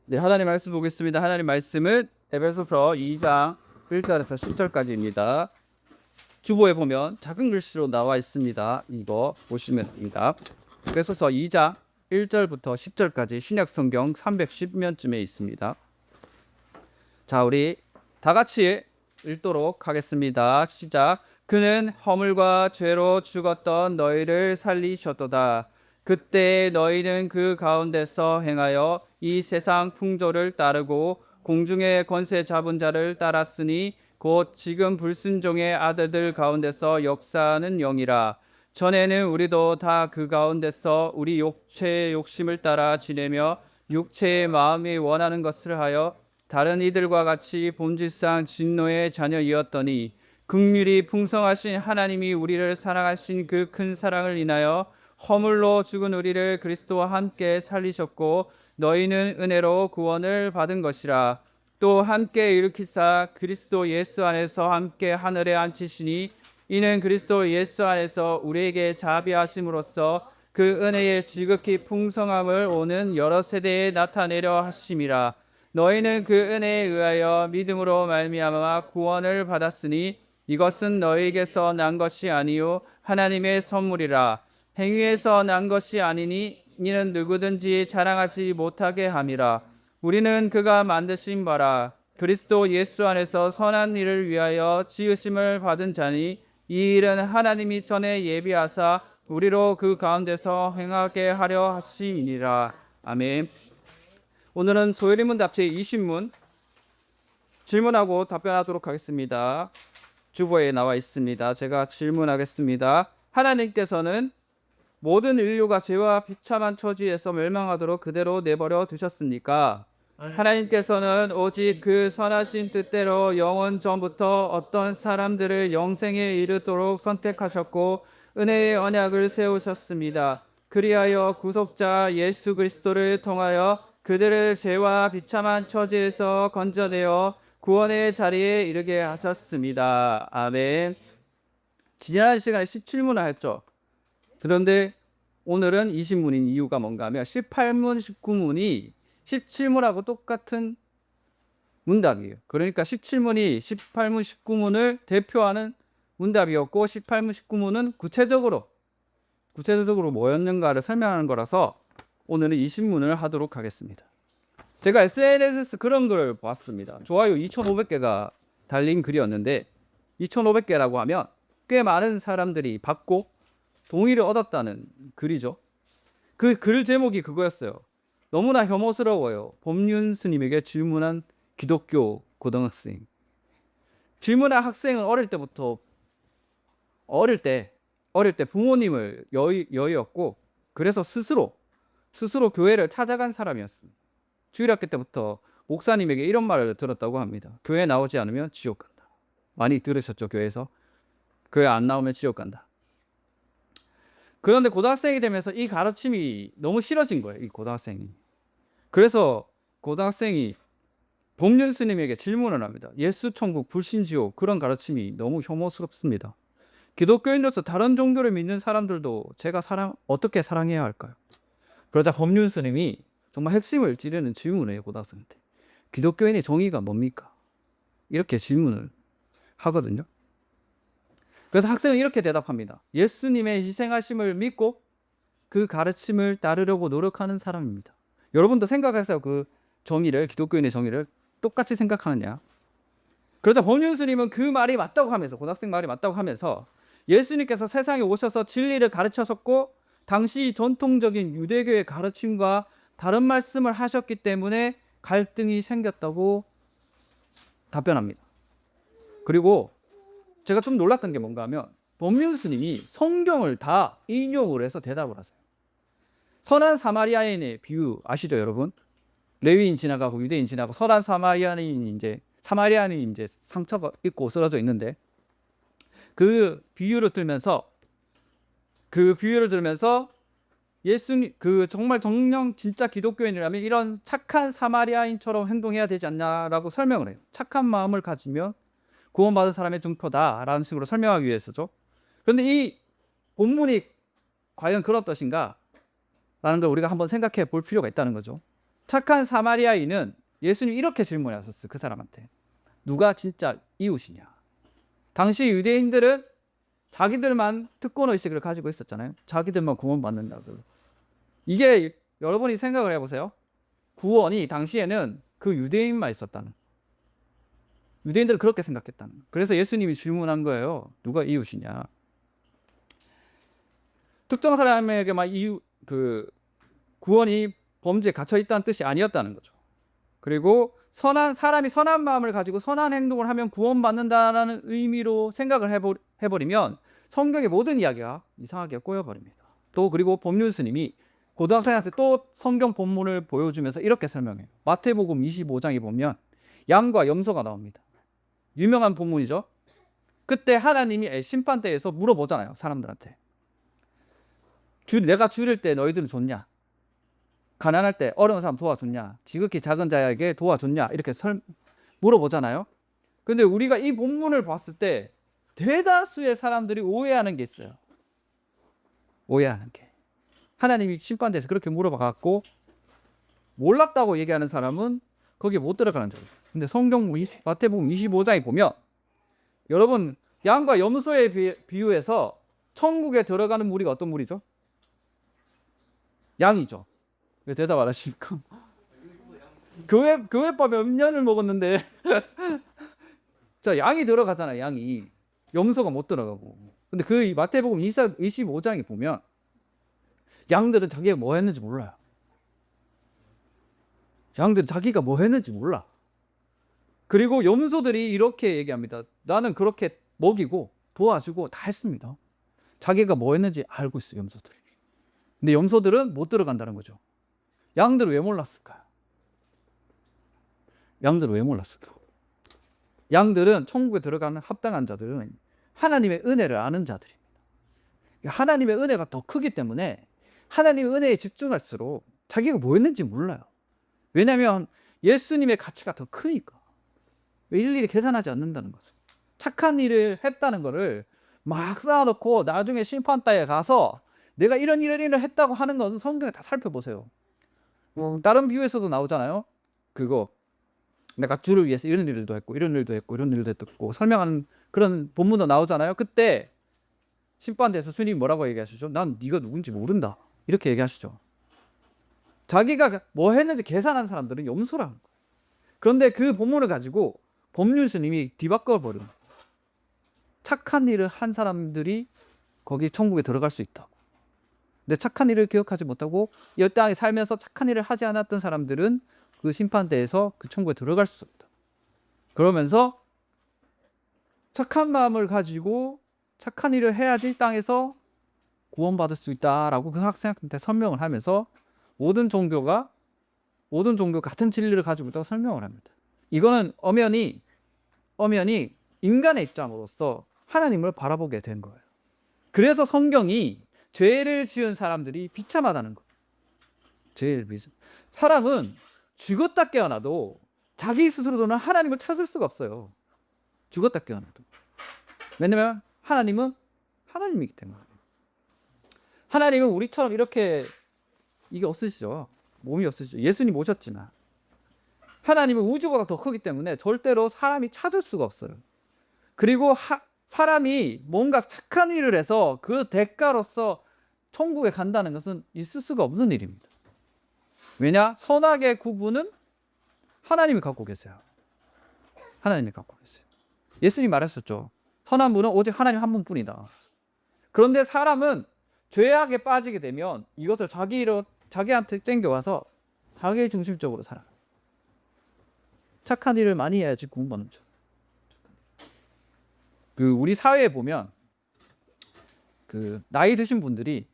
네, 하나님 말씀 보겠습니다. 하나님 말씀은 에베소서 2장 1절에서 10절까지입니다. 주보에 보면 작은 글씨로 나와 있습니다. 이거 보시면 됩니다. 에베소서 2장 1절부터 10절까지 신약 성경 310면쯤에 있습니다. 자, 우리 다 같이 읽도록 하겠습니다. 시작. 그는 허물과 죄로 죽었던 너희를 살리셨도다. 그때 너희는 그 가운데서 행하여 이 세상 풍조를 따르고 공중의 권세 잡은 자를 따랐으니 곧 지금 불순종의 아들들 가운데서 역사하는 영이라. 전에는 우리도 다 그 가운데서 우리 육체의 욕심을 따라 지내며 육체의 마음이 원하는 것을 하여 다른 이들과 같이 본질상 진노의 자녀이었더니 긍휼이 풍성하신 하나님이 우리를 사랑하신 그 큰 사랑을 인하여 허물로 죽은 우리를 그리스도와 함께 살리셨고 너희는 은혜로 구원을 받은 것이라. 또 함께 일으키사 그리스도 예수 안에서 함께 하늘에 앉히시니 이는 그리스도 예수 안에서 우리에게 자비하심으로써 그 은혜의 지극히 풍성함을 오는 여러 세대에 나타내려 하심이라. 너희는 그 은혜에 의하여 믿음으로 말미암아 구원을 받았으니 이것은 너희에게서 난 것이 아니요 하나님의 선물이라. 행위에서 난 것이 아니니 이는 누구든지 자랑하지 못하게 함이라. 우리는 그가 만드신 바라 그리스도 예수 안에서 선한 일을 위하여 지으심을 받은 자니 이 일은 하나님이 전에 예비하사 우리로 그 가운데서 행하게 하려 하시니라. 아멘. 오늘은 소요리문 답체 20문 질문하고 답변하도록 하겠습니다. 주보에 나와 있습니다. 제가 질문하겠습니다. 하나님께서는 모든 인류가 죄와 비참한 처지에서 멸망하도록 그대로 내버려 두셨습니까? 하나님께서는 오직 그 선하신 뜻대로 영원 전부터 어떤 사람들을 영생에 이르도록 선택하셨고 은혜의 언약을 세우셨습니다. 그리하여 구속자 예수 그리스도를 통하여 그들을 죄와 비참한 처지에서 건져내어 구원의 자리에 이르게 하셨습니다. 아멘. 지난 시간에 17문을 했죠. 그런데 오늘은 20문인 이유가 뭔가 하면 18문, 19문이 17문하고 똑같은 문답이에요. 그러니까 17문이 18문, 19문을 대표하는 문답이었고 18문, 19문은 구체적으로 뭐였는가를 설명하는 거라서 오늘은 20문을 하도록 하겠습니다. 제가 SNS에서 그런 걸 봤습니다. 좋아요 2,500개가 달린 글이었는데 2,500개라고 하면 꽤 많은 사람들이 받고 동의를 얻었다는 글이죠. 그 글 제목이 그거였어요. 너무나 혐오스러워요. 법륜 스님에게 질문한 기독교 고등학생. 질문한 학생은 어릴 때 부모님을 여의었고 그래서 스스로 교회를 찾아간 사람이었습니다. 주일학교 때부터 목사님에게 이런 말을 들었다고 합니다. 교회 나오지 않으면 지옥 간다. 많이 들으셨죠? 교회에서 교회 안 나오면 지옥 간다. 그런데 고등학생이 되면서 이 가르침이 너무 싫어진 거예요. 이 고등학생이. 그래서 고등학생이 법륜 스님에게 질문을 합니다. 예수 천국 불신 지옥 그런 가르침이 너무 혐오스럽습니다. 기독교인으로서 다른 종교를 믿는 사람들도 제가 어떻게 사랑해야 할까요? 그러자 법륜 스님이 정말 핵심을 찌르는 질문을 해요. 고등학생한테. 기독교인의 정의가 뭡니까? 이렇게 질문을 하거든요. 그래서 학생은 이렇게 대답합니다. 예수님의 희생하심을 믿고 그 가르침을 따르려고 노력하는 사람입니다. 여러분도 생각하세요. 그 정의를, 기독교인의 정의를 똑같이 생각하느냐? 그러자 법륜 스님은 그 말이 맞다고 하면서, 고등학생 말이 맞다고 하면서 예수님께서 세상에 오셔서 진리를 가르치셨고 당시 전통적인 유대교의 가르침과 다른 말씀을 하셨기 때문에 갈등이 생겼다고 답변합니다. 그리고 제가 좀 놀랐던 게 뭔가 하면 법륜 스님이 성경을 다 인용을 해서 대답을 하세요. 선한 사마리아인의 비유 아시죠, 여러분? 레위인 지나가고 유대인 지나고 선한 사마리아인이 이제 상처가 있고 쓰러져 있는데 그 비유를 들면서 예수님 정말 정령 진짜 기독교인이라면 이런 착한 사마리아인처럼 행동해야 되지 않냐라고 설명을 해요. 착한 마음을 가지면 구원받은 사람의 증표다라는 식으로 설명하기 위해서죠. 그런데 이 본문이 과연 그런 뜻인가? 라는 걸 우리가 한번 생각해 볼 필요가 있다는 거죠. 착한 사마리아인은 예수님 이렇게 질문하셨어요. 그 사람한테. 누가 진짜 이웃이냐. 당시 유대인들은 자기들만 특권의식을 가지고 있었잖아요. 자기들만 구원받는다고. 이게 여러분이 생각을 해보세요. 구원이 당시에는 그 유대인만 있었다는. 유대인들은 그렇게 생각했다는. 그래서 예수님이 질문한 거예요. 누가 이웃이냐. 특정 사람에게만 구원이 범죄에 갇혀 있다는 뜻이 아니었다는 거죠. 그리고 사람이 선한 마음을 가지고 선한 행동을 하면 구원받는다는 의미로 생각을 해버리면 성경의 모든 이야기가 이상하게 꼬여버립니다. 또 그리고 법률 스님이 고등학생한테 또 성경 본문을 보여주면서 이렇게 설명해요. 마태복음 25장에 보면 양과 염소가 나옵니다. 유명한 본문이죠. 그때 하나님이 심판대에서 물어보잖아요. 사람들한테. 내가 줄일 때 너희들은 줬냐? 가난할 때 어려운 사람 도와줬냐? 지극히 작은 자에게 도와줬냐? 이렇게 물어보잖아요. 근데 우리가 이 본문을 봤을 때 대다수의 사람들이 오해하는 게 있어요. 오해하는 게. 하나님이 심판대에서 그렇게 물어봐갖고 몰랐다고 얘기하는 사람은 거기에 못 들어가는 거예요. 근데 성경 마태복음 25장에 보면 여러분 양과 염소에 비유해서 천국에 들어가는 무리가 어떤 무리죠? 양이죠. 왜 대답 안 하십니까? 교회밥 몇 년을 먹었는데 자 양이 들어가잖아요. 양이. 염소가 못 들어가고. 근데 그 마태복음 25장에 보면 양들은 자기가 뭐 했는지 몰라요. 양들은 자기가 뭐 했는지 몰라. 그리고 염소들이 이렇게 얘기합니다. 나는 그렇게 먹이고 도와주고 다 했습니다. 자기가 뭐 했는지 알고 있어요. 염소들이. 근데 염소들은 못 들어간다는 거죠. 양들은 왜 몰랐을까요? 양들은 왜 몰랐을까요? 양들은 천국에 들어가는 합당한 자들은 하나님의 은혜를 아는 자들입니다. 하나님의 은혜가 더 크기 때문에 하나님의 은혜에 집중할수록 자기가 뭐 했는지 몰라요. 왜냐하면 예수님의 가치가 더 크니까. 일일이 계산하지 않는다는 거죠. 착한 일을 했다는 거를 막 쌓아놓고 나중에 심판대에 가서 내가 이런 일을 했다고 하는 것은 성경에 다 살펴보세요. 다른 비유에서도 나오잖아요. 그거 내가 주를 위해서 이런 일도 했고 이런 일도 했고 이런 일도 했고 설명하는 그런 본문도 나오잖아요. 그때 심판대에서 주님이 뭐라고 얘기하시죠? 난 네가 누군지 모른다. 이렇게 얘기하시죠. 자기가 뭐 했는지 계산한 사람들은 염소라는 거예요. 그런데 그 본문을 가지고 법률 스님이 뒤바꿔 버린 착한 일을 한 사람들이 거기 천국에 들어갈 수 있다고. 근데 착한 일을 기억하지 못하고 이 땅에 살면서 착한 일을 하지 않았던 사람들은 그 심판대에서 그 천국에 들어갈 수 없다. 그러면서 착한 마음을 가지고 착한 일을 해야지 땅에서 구원받을 수 있다라고 그 학생한테 설명을 하면서 모든 종교가 같은 진리를 가지고 있다고 설명을 합니다. 이거는 엄연히 인간의 입장으로서 하나님을 바라보게 된 거예요. 그래서 성경이 죄를 지은 사람들이 비참하다는 거예요. 사람은 죽었다 깨어나도 자기 스스로는 하나님을 찾을 수가 없어요. 죽었다 깨어나도. 왜냐면 하나님은 하나님이기 때문에. 하나님은 우리처럼 이렇게 이게 없으시죠. 몸이 없으시죠. 예수님 오셨지만 하나님은 우주보다 더 크기 때문에 절대로 사람이 찾을 수가 없어요. 그리고 사람이 뭔가 착한 일을 해서 그 대가로서 천국에 간다는 것은 있을 수가 없는 일입니다. 왜냐? 선악의 구분은 하나님이 갖고 계세요. 하나님이 갖고 계세요. 예수님이 말했었죠. 선한 분은 오직 하나님 한 분뿐이다. 그런데 사람은 죄악에 빠지게 되면 이것을 자기한테 땡겨와서 자기 중심적으로 살아요. 착한 일을 많이 해야지 구원받는 죠. 우리 사회에 보면 나이 드신 분들이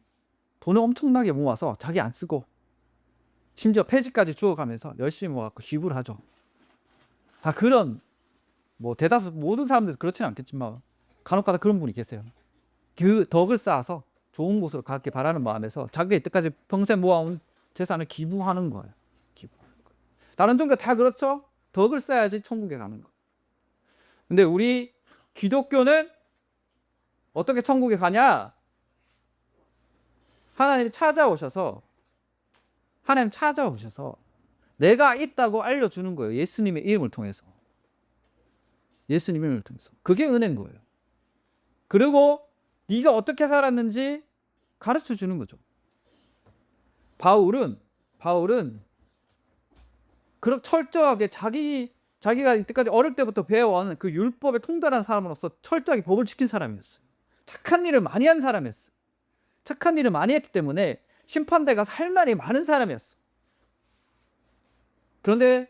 돈을 엄청나게 모아서 자기 안 쓰고 심지어 폐지까지 주워가면서 열심히 모아서 기부를 하죠. 다 그런 대다수 모든 사람들 그렇지는 않겠지만 간혹가다 그런 분이 계세요. 그 덕을 쌓아서 좋은 곳으로 가길 바라는 마음에서 자기가 이때까지 평생 모아온 재산을 기부하는 거예요. 다른 종교 다 그렇죠. 덕을 쌓아야지 천국에 가는 거. 근데 우리 기독교는 어떻게 천국에 가냐? 하나님 찾아오셔서 내가 있다고 알려주는 거예요. 예수님의 이름을 통해서. 예수님 이름을 통해서. 그게 은혜인 거예요. 그리고 네가 어떻게 살았는지 가르쳐 주는 거죠. 바울은 그렇게 철저하게 자기가 이때까지 어릴 때부터 배워온 그 율법에 통달한 사람으로서 철저하게 법을 지킨 사람이었어요. 착한 일을 많이 한 사람이었어요. 착한 일을 많이 했기 때문에 심판대가 할 말이 많은 사람이었어. 그런데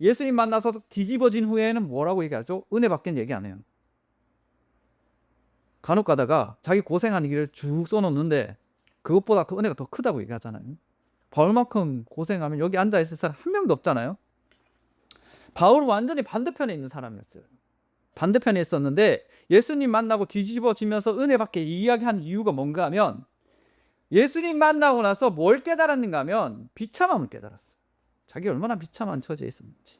예수님 만나서 뒤집어진 후에는 뭐라고 얘기하죠? 은혜 받긴 얘기 안 해요. 간혹 가다가 자기 고생한 일을 쭉 써놓는데 그것보다 그 은혜가 더 크다고 얘기하잖아요. 바울만큼 고생하면 여기 앉아있을 사람 한 명도 없잖아요. 바울은 완전히 반대편에 있는 사람이었어요. 반대편에 있었는데 예수님 만나고 뒤집어지면서 은혜 받게 이야기한 이유가 뭔가 하면 예수님 만나고 나서 뭘 깨달았는가 하면 비참함을 깨달았어요. 자기가 얼마나 비참한 처지에 있었는지.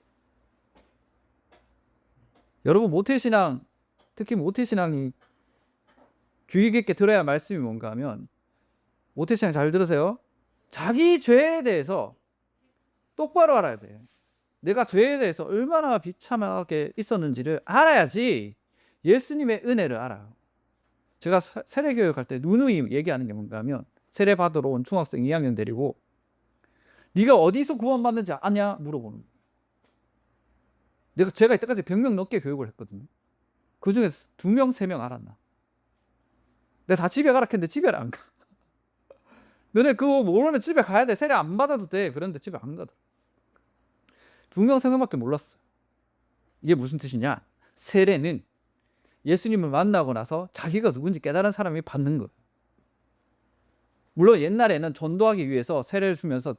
여러분 모태신앙, 특히 모태신앙이 주의 깊게 들어야 할 말씀이 뭔가 하면 모태신앙 잘 들으세요. 자기 죄에 대해서 똑바로 알아야 돼요. 내가 죄에 대해서 얼마나 비참하게 있었는지를 알아야지 예수님의 은혜를 알아요. 제가 세례교육할 때 누누이 얘기하는 게 뭔가 하면 세례 받으러 온 중학생 2학년 데리고 네가 어디서 구원받는지 아냐? 물어보는 거예요. 제가 이때까지 100명 넘게 교육을 했거든요. 그중에 2명, 3명 알았나? 내가 다 집에 가라 했는데 집에 안 가. 너네 그거 모르면 집에 가야 돼. 세례 안 받아도 돼. 그런데 집에 안 가더라. 2명, 3명밖에 몰랐어요. 이게 무슨 뜻이냐? 세례는 예수님을 만나고 나서 자기가 누군지 깨달은 사람이 받는 거예요. 물론 옛날에는 전도하기 위해서 세례를 주면서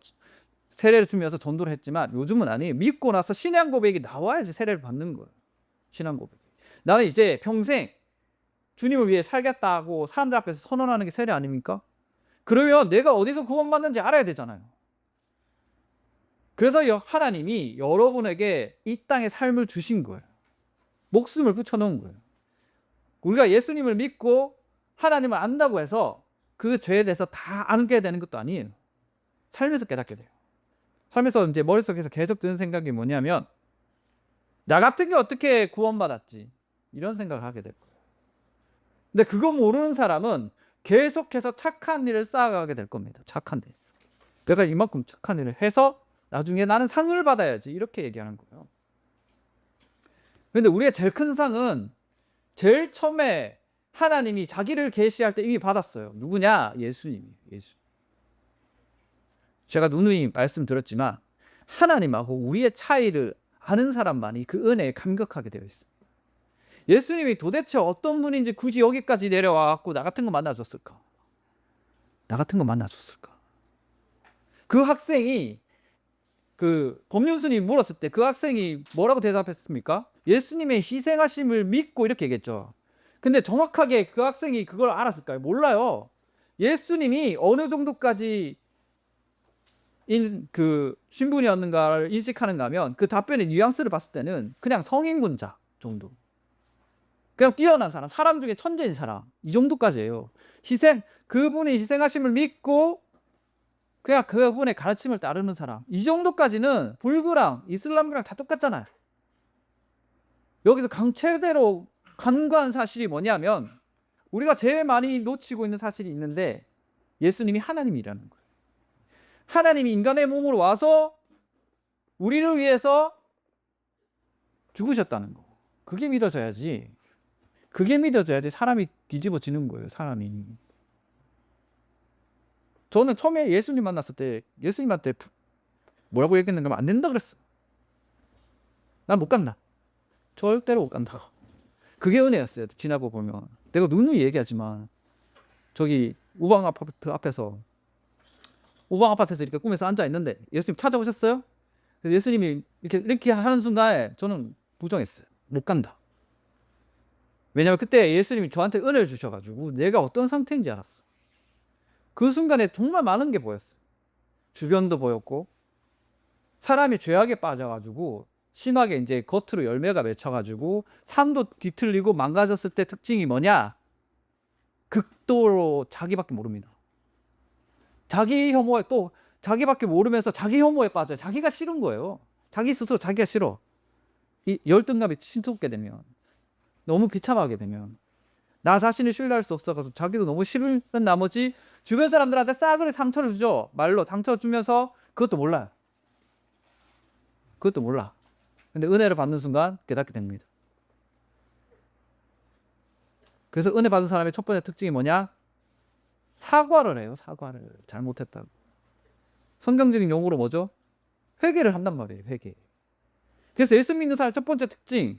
전도를 했지만 요즘은 아니에요. 믿고 나서 신앙 고백이 나와야지 세례를 받는 거예요. 신앙 고백. 나는 이제 평생 주님을 위해 살겠다고 사람들 앞에서 선언하는 게 세례 아닙니까? 그러면 내가 어디서 구원받는지 알아야 되잖아요. 그래서 하나님이 여러분에게 이 땅의 삶을 주신 거예요. 목숨을 붙여놓은 거예요. 우리가 예수님을 믿고 하나님을 안다고 해서 그 죄에 대해서 다 알게 되는 것도 아니에요. 삶에서 깨닫게 돼요. 삶에서 이제 머릿속에서 계속 드는 생각이 뭐냐면 나 같은 게 어떻게 구원받았지? 이런 생각을 하게 될 거예요. 근데 그거 모르는 사람은 계속해서 착한 일을 쌓아가게 될 겁니다. 착한 일. 내가 이만큼 착한 일을 해서 나중에 나는 상을 받아야지. 이렇게 얘기하는 거예요. 그런데 우리의 제일 큰 상은 제일 처음에 하나님이 자기를 계시할 때 이미 받았어요. 누구냐? 예수님이에요. 예수. 제가 누누이 말씀드렸지만 하나님하고 우리의 차이를 아는 사람만이 그 은혜에 감격하게 되어 있어요. 예수님이 도대체 어떤 분인지 굳이 여기까지 내려와갖고 나 같은 거 만나줬을까? 나 같은 거 만나줬을까? 그 학생이 그 법륜스님이 물었을 때 그 학생이 뭐라고 대답했습니까? 예수님의 희생하심을 믿고 이렇게 얘기했죠. 근데 정확하게 그 학생이 그걸 알았을까요? 몰라요. 예수님이 어느 정도까지 그 신분이었는가를 인식하는가 하면 그 답변의 뉘앙스를 봤을 때는 그냥 성인군자 정도. 그냥 뛰어난 사람 중에 천재인 사람 이 정도까지예요. 그분이 희생하심을 믿고 그냥 그분의 가르침을 따르는 사람 이 정도까지는 불교랑 이슬람교랑 다 똑같잖아요. 여기서 최대로 간과한 사실이 뭐냐면 우리가 제일 많이 놓치고 있는 사실이 있는데 예수님이 하나님이라는 거예요. 하나님이 인간의 몸으로 와서 우리를 위해서 죽으셨다는 거. 그게 믿어져야지. 사람이 뒤집어지는 거예요. 사람이. 저는 처음에 예수님 만났을 때 예수님한테 뭐라고 얘기했는가 하면 안 된다 그랬어요. 난 못 간다. 절대로 못 간다고. 그게 은혜였어요. 지나고 보면. 내가 누누이 얘기하지만 저기 우방 아파트에서 이렇게 꿈에서 앉아 있는데 예수님 찾아오셨어요? 그래서 예수님이 이렇게 하는 순간에 저는 부정했어요. 못 간다. 왜냐면 그때 예수님이 저한테 은혜를 주셔가지고 내가 어떤 상태인지 알았어. 그 순간에 정말 많은 게 보였어요. 주변도 보였고 사람이 죄악에 빠져가지고 심하게 이제 겉으로 열매가 맺혀가지고 삶도 뒤틀리고 망가졌을 때 특징이 뭐냐? 극도로 자기밖에 모릅니다. 자기 혐오에 또 자기밖에 모르면서 자기 혐오에 빠져요. 자기가 싫은 거예요. 자기 스스로 자기가 싫어. 이 열등감이 심붙게 되면, 너무 비참하게 되면, 나 자신을 신뢰할 수 없어가지고 자기도 너무 싫은 나머지 주변 사람들한테 싸그리 상처를 주죠. 말로 상처 주면서 그것도 몰라요. 그것도 몰라. 근데 은혜를 받는 순간 깨닫게 됩니다. 그래서 은혜 받은 사람의 첫 번째 특징이 뭐냐? 사과를 해요. 사과를. 잘못했다고. 성경적인 용어로 뭐죠? 회개를 한단 말이에요. 회개. 그래서 예수 믿는 사람의 첫 번째 특징,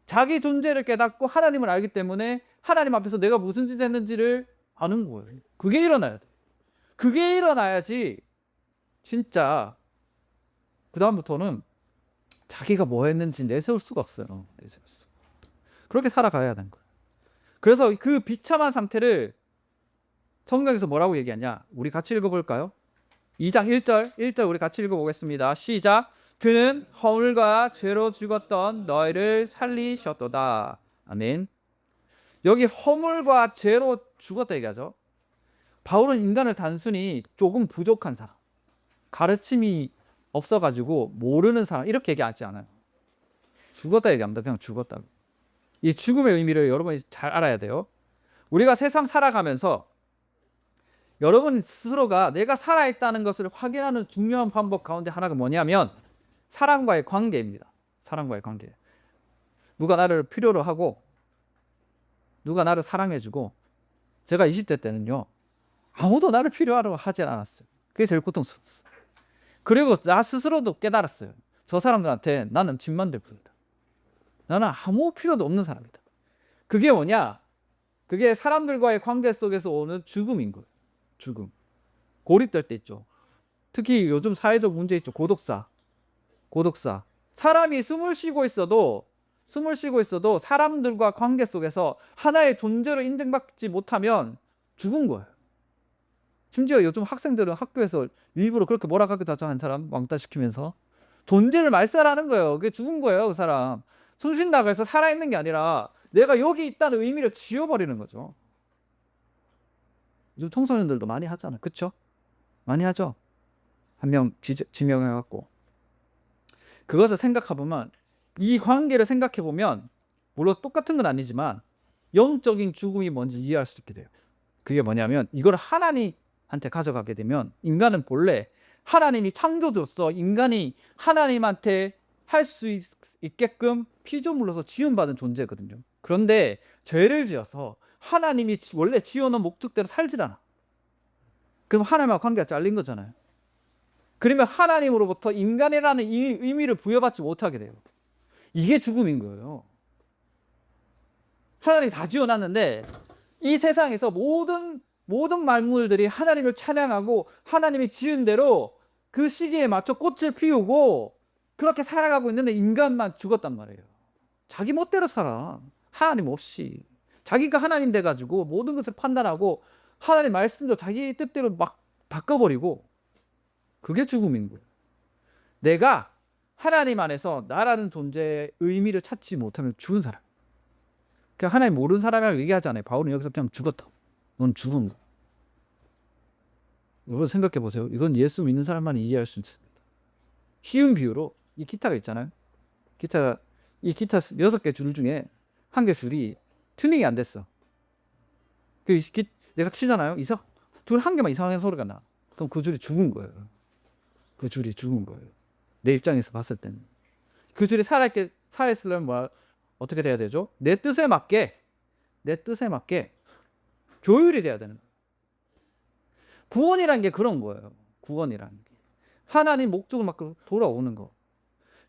자기 존재를 깨닫고 하나님을 알기 때문에 하나님 앞에서 내가 무슨 짓을 했는지를 아는 거예요. 그게 일어나야 돼. 그게 일어나야지 진짜 그 다음부터는 자기가 뭐 했는지 내세울 수가 없어요. 내세울 수. 그렇게 살아가야 되는 거예요. 그래서 그 비참한 상태를 성경에서 뭐라고 얘기하냐? 우리 같이 읽어볼까요? 2장 1절 우리 같이 읽어보겠습니다. 시작. 그는 허물과 죄로 죽었던 너희를 살리셨도다. 아멘. 여기 허물과 죄로 죽었다 얘기하죠. 바울은 인간을 단순히 조금 부족한 사람, 가르침이 없어가지고 모르는 사람 이렇게 얘기하지 않아요. 죽었다 얘기합니다. 그냥 죽었다고. 이 죽음의 의미를 여러분이 잘 알아야 돼요. 우리가 세상 살아가면서 여러분 스스로가 내가 살아있다는 것을 확인하는 중요한 방법 가운데 하나가 뭐냐면 사람과의 관계입니다. 사람과의 관계. 누가 나를 필요로 하고 누가 나를 사랑해주고, 제가 20대 때는요 아무도 나를 필요하라고 하지 않았어요. 그게 제일 고통스러웠어요. 그리고 나 스스로도 깨달았어요. 저 사람들한테 나는 짐만 될 뿐이다. 나는 아무 필요도 없는 사람이다. 그게 뭐냐? 그게 사람들과의 관계 속에서 오는 죽음인 거예요. 죽음. 고립될 때 있죠. 특히 요즘 사회적 문제 있죠. 고독사. 사람이 숨을 쉬고 있어도 사람들과 관계 속에서 하나의 존재로 인정받지 못하면 죽은 거예요. 심지어 요즘 학생들은 학교에서 일부러 그렇게 몰아가기도 하죠. 한 사람 왕따시키면서. 존재를 말살하는 거예요. 그게 죽은 거예요. 그 사람. 숨 쉰다고 해서 살아있는 게 아니라 내가 여기 있다는 의미를 지워버리는 거죠. 요즘 청소년들도 많이 하잖아요. 그쵸? 많이 하죠. 한 명 지명해갖고. 그것을 생각해보면, 이 관계를 생각해보면 물론 똑같은 건 아니지만 영적인 죽음이 뭔지 이해할 수 있게 돼요. 그게 뭐냐면, 이걸 하나님한테 가져가게 되면 인간은 본래 하나님이 창조주로서 인간이 하나님한테 할 수 있게끔 피조물로서 지원받은 존재거든요. 그런데 죄를 지어서 하나님이 원래 지어놓은 목적대로 살질 않아. 그럼 하나님과 관계가 잘린 거잖아요. 그러면 하나님으로부터 인간이라는 이 의미를 부여받지 못하게 돼요. 이게 죽음인 거예요. 하나님이 다 지어놨는데 이 세상에서 모든 만물들이 하나님을 찬양하고 하나님이 지은 대로 그 시기에 맞춰 꽃을 피우고 그렇게 살아가고 있는데 인간만 죽었단 말이에요. 자기 멋대로 살아. 하나님 없이. 자기가 하나님 돼가지고 모든 것을 판단하고 하나님 말씀도 자기 뜻대로 막 바꿔버리고, 그게 죽음인 거예요. 내가 하나님 안에서 나라는 존재의 의미를 찾지 못하면 죽은 사람. 그냥 하나님 모르는 사람이라고 얘기하잖아요. 바울은 여기서 그냥 죽었다. 넌 죽은 거야. 여러분 생각해 보세요. 이건 예수 믿는 사람만 이해할 수 있습니다. 쉬운 비유로 이 기타가 있잖아요. 이 기타 6개 줄 중에 한 개 줄이 튜닝이 안 됐어. 내가 치잖아요. 줄 한 개만 이상한 소리가 나. 그럼 그 줄이 죽은 거예요. 그 줄이 죽은 거예요. 내 입장에서 봤을 때는. 그 줄이 살아있으려면 어떻게 돼야 되죠? 내 뜻에 맞게 조율이 돼야 되는 거예요. 구원이라는 게 그런 거예요. 구원이라는 게. 하나님 목적을 맞고 돌아오는 거.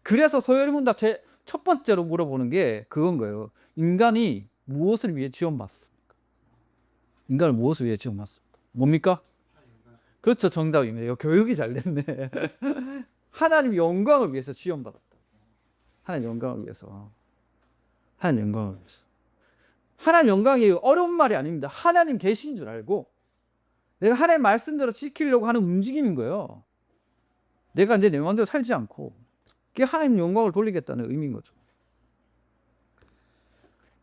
그래서 소요리문답 첫 번째로 물어보는 게 그건 거예요. 인간이 무엇을 위해 지원받습니까? 인간을 무엇을 위해 지원받습니까? 뭡니까? 그렇죠. 정답입니다. 이거 교육이 잘 됐네. 하나님 영광을 위해서 지원받았다. 하나님 영광을 위해서. 하나님 영광이 어려운 말이 아닙니다. 하나님 계신 줄 알고 내가 하나님 말씀대로 지키려고 하는 움직임인 거예요. 내가 이제 내 마음대로 살지 않고 그게 하나님 영광을 돌리겠다는 의미인 거죠.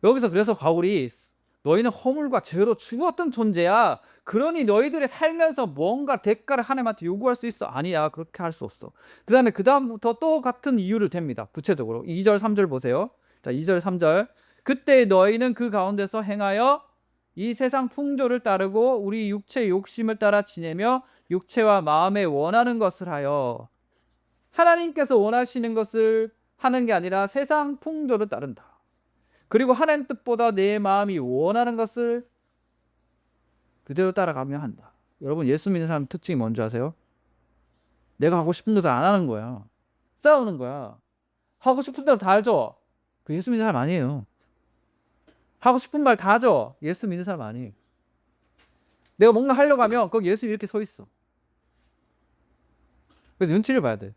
여기서 그래서 바울이 너희는 허물과 죄로 죽었던 존재야. 그러니 너희들이 살면서 뭔가 대가를 하나님한테 요구할 수 있어? 아니야. 그렇게 할 수 없어. 그 다음부터 또 같은 이유를 댑니다. 구체적으로 2절 3절 보세요. 자, 2절 3절. 그때 너희는 그 가운데서 행하여 이 세상 풍조를 따르고 우리 육체의 욕심을 따라 지내며 육체와 마음에 원하는 것을 하여. 하나님께서 원하시는 것을 하는 게 아니라 세상 풍조를 따른다. 그리고 하나님 뜻보다 내 마음이 원하는 것을 그대로 따라가며 한다. 여러분, 예수 믿는 사람 특징이 뭔지 아세요? 내가 하고 싶은 것을 안 하는 거야. 싸우는 거야. 하고 싶은 대로 다 하죠? 그 예수 믿는 사람 아니에요. 하고 싶은 말 다 하죠? 예수 믿는 사람 아니에요. 내가 뭔가 하려고 하면 거기 예수 이렇게 서 있어. 그래서 눈치를 봐야 돼.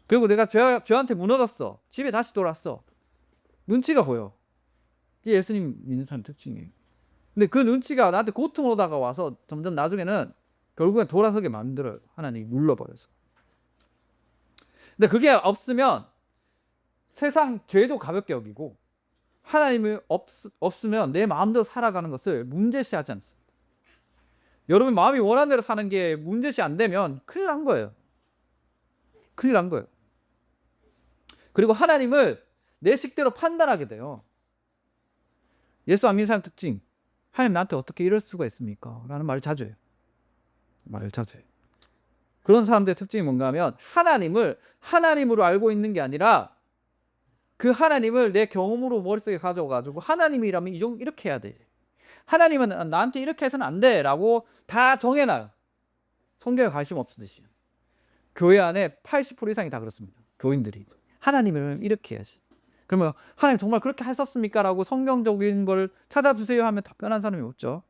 그리고 내가 죄한테 무너졌어. 집에 다시 돌아왔어. 눈치가 보여. 이게 예수님 믿는 사람 특징이에요. 근데 그 눈치가 나한테 고통으로 다가와서 점점 나중에는 결국엔 돌아서게 만들어요. 하나님이 눌러버려서. 근데 그게 없으면 세상 죄도 가볍게 여기고 하나님이 없으면 내 마음대로 살아가는 것을 문제시하지 않습니다. 여러분 마음이 원하는 대로 사는 게 문제시 안 되면 큰일 난 거예요. 큰일 난 거예요. 그리고 하나님을 내 식대로 판단하게 돼요. 예수 안 믿는 사람 특징. 하나님 나한테 어떻게 이럴 수가 있습니까? 라는 말을 자주 해요. 그런 사람들의 특징이 뭔가 하면 하나님을 하나님으로 알고 있는 게 아니라 그 하나님을 내 경험으로 머릿속에 가져가지고 하나님이라면 이렇게 해야 돼. 하나님은 나한테 이렇게 해서는 안 돼. 라고 다 정해놔요. 성경에 관심 없으듯이. 교회 안에 80% 이상이 다 그렇습니다. 교인들이. 하나님을 이렇게 해야지. 그러면 하나님 정말 그렇게 하셨습니까? 라고 성경적인 걸 찾아주세요 하면 답변한 사람이 없죠.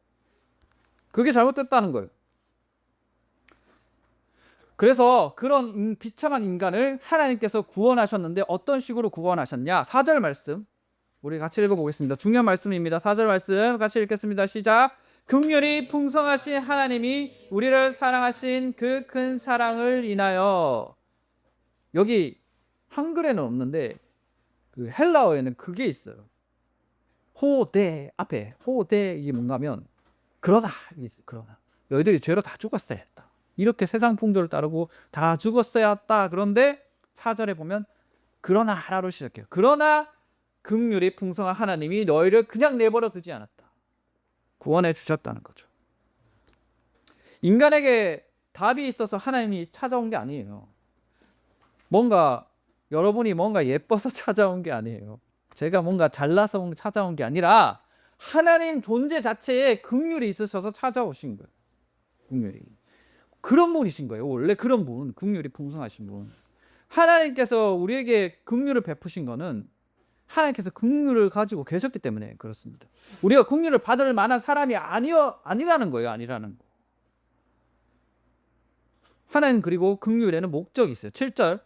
그게 잘못됐다는 거예요. 그래서 그런 비참한 인간을 하나님께서 구원하셨는데 어떤 식으로 구원하셨냐? 4절 말씀 우리 같이 읽어보겠습니다. 중요한 말씀입니다. 4절 말씀 같이 읽겠습니다. 시작. 긍휼이 풍성하신 하나님이 우리를 사랑하신 그 큰 사랑을 인하여. 여기 한글에는 없는데 그 헬라어에는 그게 있어요. 호대 앞에 호대 이게 뭔가 하면 그러나 이게 있어요. 그러나 너희들이 죄로 다 죽었어야 했다. 이렇게 세상 풍조를 따르고 다 죽었어야 했다. 그런데 4절에 보면 그러나 하나로 시작해요. 그러나 긍휼이 풍성한 하나님이 너희를 그냥 내버려 두지 않았다. 구원해 주셨다는 거죠. 인간에게 답이 있어서 하나님이 찾아온 게 아니에요. 여러분이 뭔가 예뻐서 찾아온 게 아니에요. 제가 뭔가 잘나서 찾아온 게 아니라 하나님 존재 자체에 긍휼이 있으셔서 찾아오신 거예요. 긍휼이. 그런 분이신 거예요. 원래 그런 분, 긍휼이 풍성하신 분. 하나님께서 우리에게 긍휼을 베푸신 거는 하나님께서 긍휼을 가지고 계셨기 때문에 그렇습니다. 우리가 긍휼을 받을 만한 사람이 아니라는 거예요. 아니라는 거. 하나님 그리고 긍휼에는 목적이 있어요. 7절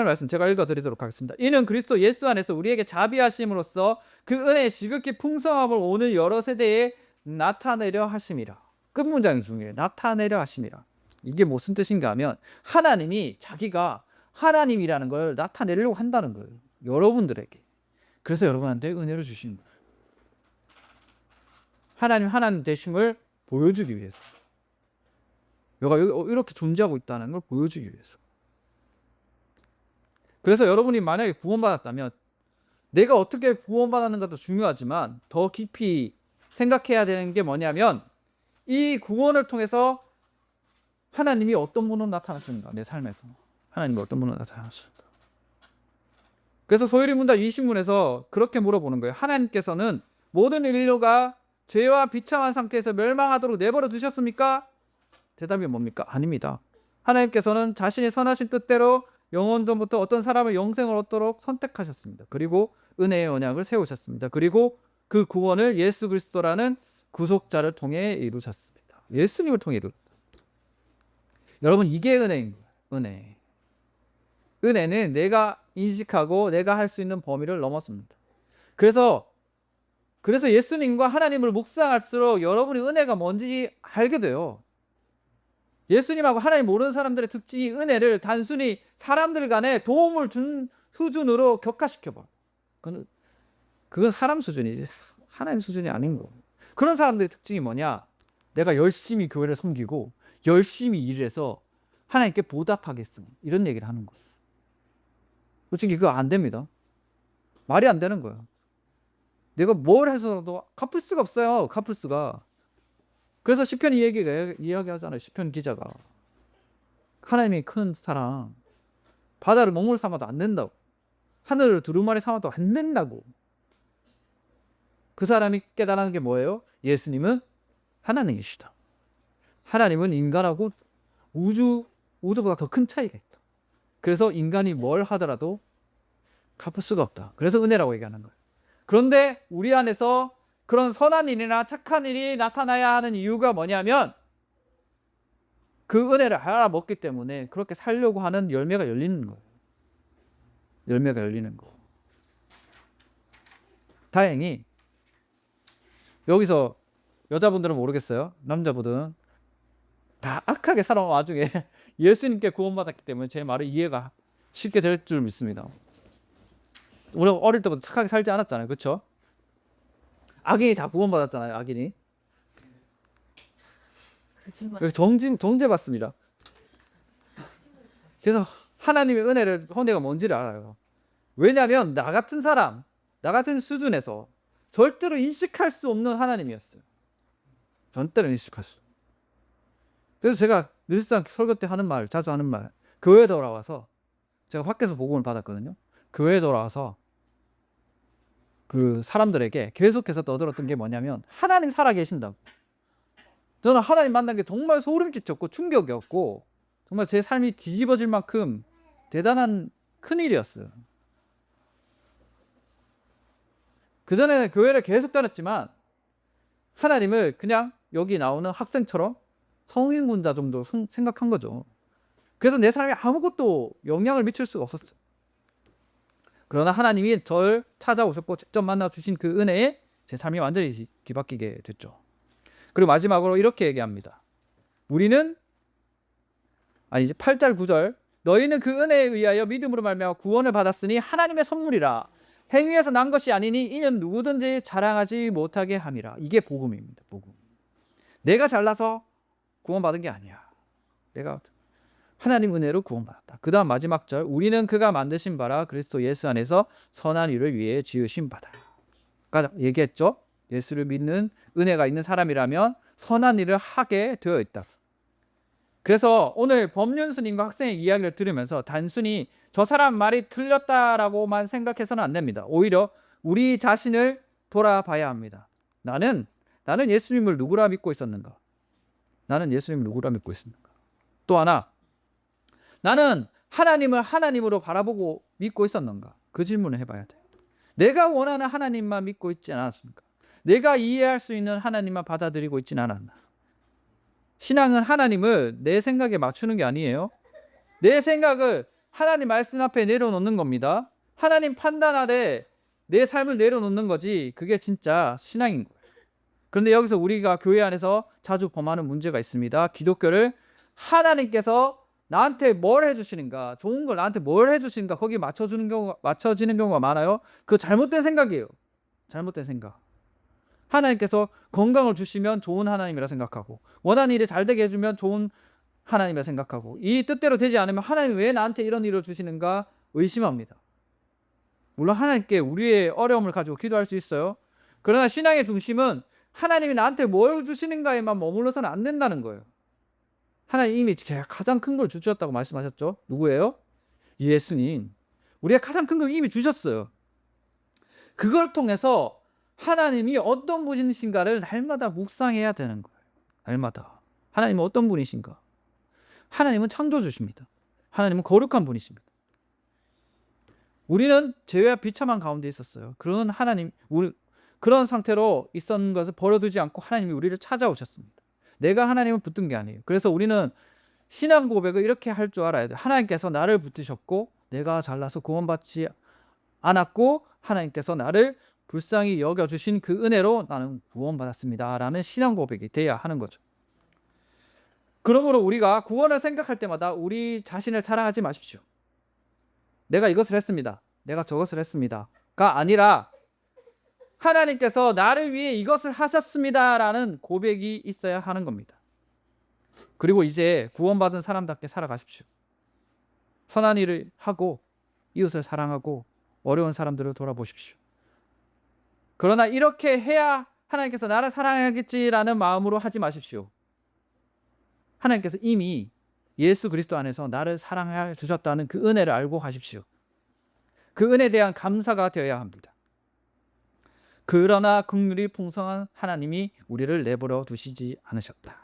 말씀 제가 읽어드리도록 하겠습니다. 이는 그리스도 예수 안에서 우리에게 자비하심으로써 그 은혜의 지극히 풍성함을 오늘 여러 세대에 나타내려 하심이라. 끝문장 중에 나타내려 하심이라. 이게 무슨 뜻인가 하면 하나님이 자기가 하나님이라는 걸 나타내려고 한다는 거예요. 여러분들에게. 그래서 여러분한테 은혜를 주신 거예요. 하나님 되심을 보여주기 위해서. 내가 이렇게 존재하고 있다는 걸 보여주기 위해서. 그래서 여러분이 만약에 구원받았다면 내가 어떻게 구원받았는가도 중요하지만 더 깊이 생각해야 되는 게 뭐냐면 이 구원을 통해서 하나님이 어떤 분으로 나타나셨는가. 내 삶에서 하나님이 어떤 분으로 나타나셨는가. 그래서 소요리 문답 20문에서 그렇게 물어보는 거예요. 하나님께서는 모든 인류가 죄와 비참한 상태에서 멸망하도록 내버려 두셨습니까? 대답이 뭡니까? 아닙니다. 하나님께서는 자신의 선하신 뜻대로 영원 전부터 어떤 사람을 영생을 얻도록 선택하셨습니다. 그리고 은혜의 언약을 세우셨습니다. 그리고 그 구원을 예수 그리스도라는 구속자를 통해 이루셨습니다. 예수님을 통해 이루셨다. 여러분 이게 은혜인 거예요. 은혜. 은혜는 내가 인식하고 내가 할 수 있는 범위를 넘었습니다. 그래서 예수님과 하나님을 묵상할수록 여러분이 은혜가 뭔지 알게 돼요. 예수님하고 하나님 모르는 사람들의 특징이 은혜를 단순히 사람들 간에 도움을 준 수준으로 격화시켜봐. 그건 그건 사람 수준이지 하나님 수준이 아닌 거. 그런 사람들의 특징이 뭐냐? 내가 열심히 교회를 섬기고 열심히 일해서 하나님께 보답하겠음, 이런 얘기를 하는 거예요. 솔직히 그거 안 됩니다. 말이 안 되는 거예요. 내가 뭘 해서도 갚을 수가 없어요. 갚을 수가. 그래서 시편 이야기하잖아요. 시편 기자가 하나님이 큰 사랑, 바다를 먹물 삼아도 안 된다고, 하늘을 두루마리 삼아도 안 된다고. 그 사람이 깨달은 게 뭐예요? 예수님은 하나님이시다. 하나님은 인간하고 우주보다 더 큰 차이가 있다. 그래서 인간이 뭘 하더라도 갚을 수가 없다. 그래서 은혜라고 얘기하는 거예요. 그런데 우리 안에서 그런 선한 일이나 착한 일이 나타나야 하는 이유가 뭐냐면 그 은혜를 알아먹기 때문에 그렇게 살려고 하는 열매가 열리는 거예요. 열매가 열리는 거. 다행히 여기서 여자분들은 모르겠어요. 남자분들은 다 악하게 살아온 와중에 예수님께 구원받았기 때문에 제 말을 이해가 쉽게 될 줄 믿습니다. 우리가 어릴 때부터 착하게 살지 않았잖아요. 그렇죠? 악인이 다 구원받았잖아요. 악인이. 정죄 받습니다. 그래서 하나님의 은혜가 뭔지를 알아요. 왜냐하면 나 같은 사람, 나 같은 수준에서 절대로 인식할 수 없는 하나님이었어요. 절대로 인식할 수. 그래서 제가 늘상 설교 때 자주 하는 말, 교회에 돌아와서, 제가 밖에서 복음을 받았거든요. 교회에 돌아와서 그 사람들에게 계속해서 떠들었던 게 뭐냐면 하나님 살아계신다고. 저는 하나님 만난 게 정말 소름 끼쳤고 충격이었고 정말 제 삶이 뒤집어질 만큼 대단한 큰일이었어요. 그전에는 교회를 계속 다녔지만 하나님을 그냥 여기 나오는 학생처럼 성인군자 정도 생각한 거죠. 그래서 내 삶에 아무것도 영향을 미칠 수가 없었어요. 그러나 하나님이 저를 찾아오셨고 직접 만나주신 그 은혜에 제 삶이 완전히 뒤바뀌게 됐죠. 그리고 마지막으로 이렇게 얘기합니다. 우리는 이제 8절 9절 너희는 그 은혜에 의하여 믿음으로 말미암아 구원을 받았으니 하나님의 선물이라 행위에서 난 것이 아니니 이는 누구든지 자랑하지 못하게 함이라. 이게 복음입니다. 복음. 내가 잘나서 구원받은 게 아니야. 내가 하나님 은혜로 구원받았다. 그 다음 마지막 절 우리는 그가 만드신 바라 그리스도 예수 안에서 선한 일을 위해 지으신 바다. 아까 얘기했죠. 예수를 믿는 은혜가 있는 사람이라면 선한 일을 하게 되어 있다. 그래서 오늘 법륜스님과 학생의 이야기를 들으면서 단순히 저 사람 말이 틀렸다라고만 생각해서는 안 됩니다. 오히려 우리 자신을 돌아봐야 합니다. 나는 예수님을 누구라 믿고 있었는가? 나는 예수님을 누구라 믿고 있었는가? 또 하나, 나는 하나님을 하나님으로 바라보고 믿고 있었는가? 그 질문을 해봐야 돼요. 내가 원하는 하나님만 믿고 있지 않았습니까? 내가 이해할 수 있는 하나님만 받아들이고 있지는 않았나? 신앙은 하나님을 내 생각에 맞추는 게 아니에요. 내 생각을 하나님 말씀 앞에 내려놓는 겁니다. 하나님 판단 아래 내 삶을 내려놓는 거지 그게 진짜 신앙인 거예요. 그런데 여기서 우리가 교회 안에서 자주 범하는 문제가 있습니다. 기독교를 하나님께서 나한테 뭘 해주시는가, 좋은 걸 나한테 뭘 해주시는가 거기에 맞춰지는 경우가 많아요. 그거 잘못된 생각이에요. 잘못된 생각. 하나님께서 건강을 주시면 좋은 하나님이라 생각하고 원하는 일이 잘 되게 해주면 좋은 하나님이라 생각하고 이 뜻대로 되지 않으면 하나님 왜 나한테 이런 일을 주시는가 의심합니다. 물론 하나님께 우리의 어려움을 가지고 기도할 수 있어요. 그러나 신앙의 중심은 하나님이 나한테 뭘 주시는가에만 머물러서는 안 된다는 거예요. 하나님 이미 가장 큰 걸 주셨다고 말씀하셨죠. 누구예요? 예수님. 우리가 가장 큰 걸 이미 주셨어요. 그걸 통해서 하나님이 어떤 분이신가를 날마다 묵상해야 되는 거예요. 날마다. 하나님은 어떤 분이신가? 하나님은 창조주십니다. 하나님은 거룩한 분이십니다. 우리는 죄와 비참한 가운데 있었어요. 그런 상태로 있었는 것을 버려두지 않고 하나님이 우리를 찾아오셨습니다. 내가 하나님을 붙든 게 아니에요. 그래서 우리는 신앙 고백을 이렇게 할 줄 알아야 돼요. 하나님께서 나를 붙드셨고 내가 잘나서 구원받지 않았고 하나님께서 나를 불쌍히 여겨주신 그 은혜로 나는 구원받았습니다 라는 신앙 고백이 돼야 하는 거죠. 그러므로 우리가 구원을 생각할 때마다 우리 자신을 자랑하지 마십시오. 내가 이것을 했습니다. 내가 저것을 했습니다 가 아니라 하나님께서 나를 위해 이것을 하셨습니다라는 고백이 있어야 하는 겁니다. 그리고 이제 구원받은 사람답게 살아가십시오. 선한 일을 하고 이웃을 사랑하고 어려운 사람들을 돌아보십시오. 그러나 이렇게 해야 하나님께서 나를 사랑하겠지라는 마음으로 하지 마십시오. 하나님께서 이미 예수 그리스도 안에서 나를 사랑해 주셨다는 그 은혜를 알고 하십시오. 그 은혜에 대한 감사가 되어야 합니다. 그러나 긍휼이 풍성한 하나님이 우리를 내버려 두시지 않으셨다.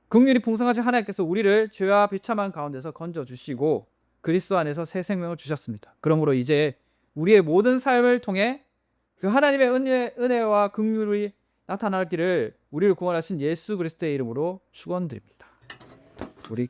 긍휼이 풍성하신 하나님께서 우리를 죄와 비참한 가운데서 건져주시고 그리스도 안에서 새 생명을 주셨습니다. 그러므로 이제 우리의 모든 삶을 통해 그 하나님의 은혜와 긍휼이 나타나기를 우리를 구원하신 예수 그리스도의 이름으로 축원드립니다. 우리